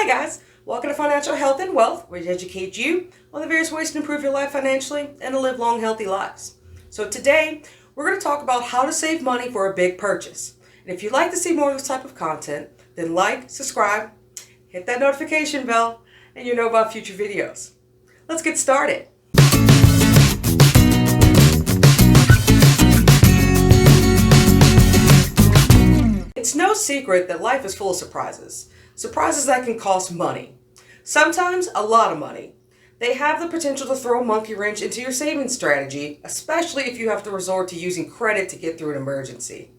Hi guys, welcome to Financial Health and Wealth, where we educate you on the various ways to improve your life financially and to live long, healthy lives. So today, we're going to talk about how to save money for a big purchase. And if you'd like to see more of this type of content, then like, subscribe, hit that notification bell, and you'll know about future videos. Let's get started. It's no secret that life is full of surprises. Surprises that can cost money. Sometimes a lot of money. They have the potential to throw a monkey wrench into your savings strategy, especially if you have to resort to using credit to get through an emergency.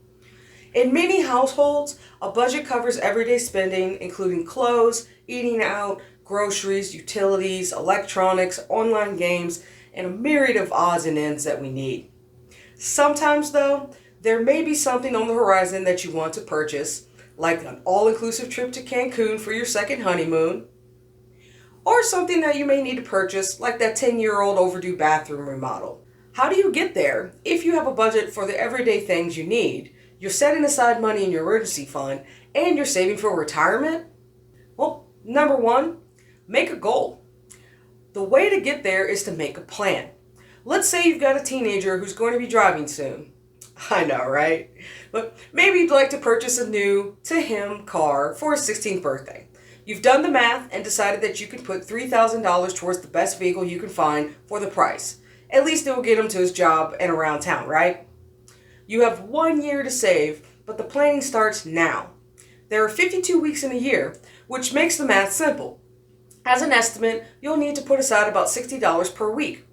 In many households, a budget covers everyday spending, including clothes, eating out, groceries, utilities, electronics, online games, and a myriad of odds and ends that we need. Sometimes, though, there may be something on the horizon that you want to purchase, like an all-inclusive trip to Cancun for your second honeymoon, or something that you may need to purchase, like that 10-year-old overdue bathroom remodel. How do you get there if you have a budget for the everyday things you need, you're setting aside money in your emergency fund, and you're saving for retirement? Well, number one, make a goal. The way to get there is to make a plan. Let's say you've got a teenager who's going to be driving soon. I know, right? But maybe you'd like to purchase a new, to him, car for his 16th birthday. You've done the math and decided that you can put $3,000 towards the best vehicle you can find for the price. At least it will get him to his job and around town, right? You have 1 year to save, but the planning starts now. There are 52 weeks in a year, which makes the math simple. As an estimate, you'll need to put aside about $60 per week.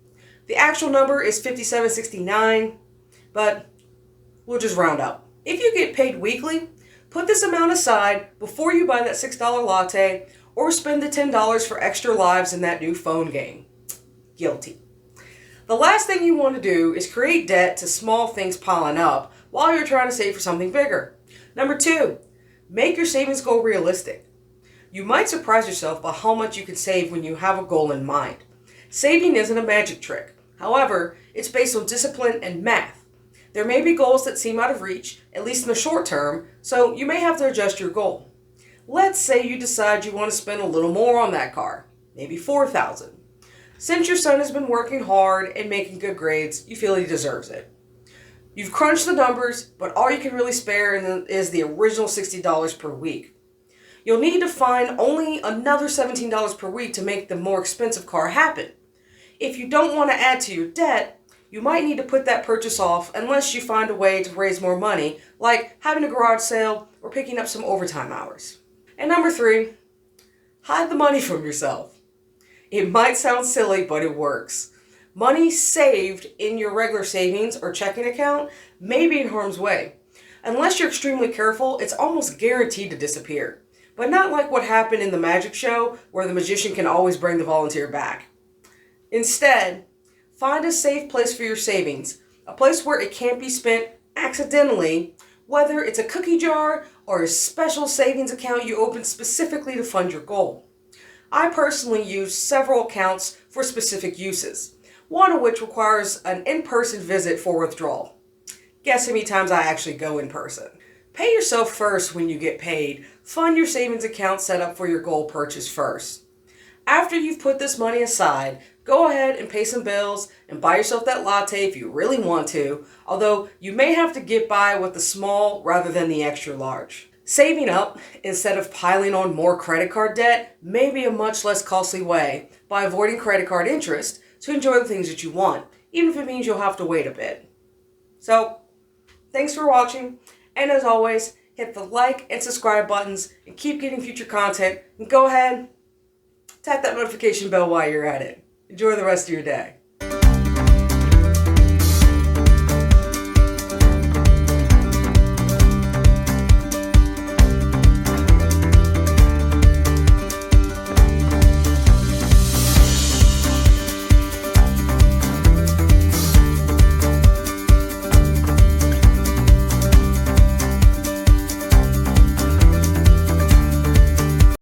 The actual number is $57.69, but we'll just round up. If you get paid weekly, put this amount aside before you buy that $6 latte or spend the $10 for extra lives in that new phone game. Guilty. The last thing you want to do is create debt to small things piling up while you're trying to save for something bigger. Number two, make your savings goal realistic. You might surprise yourself by how much you can save when you have a goal in mind. Saving isn't a magic trick. However, it's based on discipline and math. There may be goals that seem out of reach, at least in the short term, so you may have to adjust your goal. Let's say you decide you want to spend a little more on that car, maybe $4,000. Since your son has been working hard and making good grades, you feel he deserves it. You've crunched the numbers, but all you can really spare is the original $60 per week. You'll need to find only another $17 per week to make the more expensive car happen. If you don't want to add to your debt, you might need to put that purchase off unless you find a way to raise more money, like having a garage sale or picking up some overtime hours. And number three, hide the money from yourself. It might sound silly, but it works. Money saved in your regular savings or checking account may be in harm's way. Unless you're extremely careful, it's almost guaranteed to disappear. But not like what happened in the magic show, where the magician can always bring the volunteer back. Instead, find a safe place for your savings, a place where it can't be spent accidentally, whether it's a cookie jar or a special savings account you open specifically to fund your goal. I personally use several accounts for specific uses, one of which requires an in-person visit for withdrawal. Guess how many times I actually go in person. Pay yourself first when you get paid. Fund your savings account set up for your goal purchase first. After you've put this money aside, go ahead and pay some bills and buy yourself that latte if you really want to, although you may have to get by with the small rather than the extra large. Saving up instead of piling on more credit card debt may be a much less costly way by avoiding credit card interest to enjoy the things that you want, even if it means you'll have to wait a bit. So, thanks for watching, and as always, hit the like and subscribe buttons and keep getting future content, and go ahead, tap that notification bell while you're at it. Enjoy the rest of your day.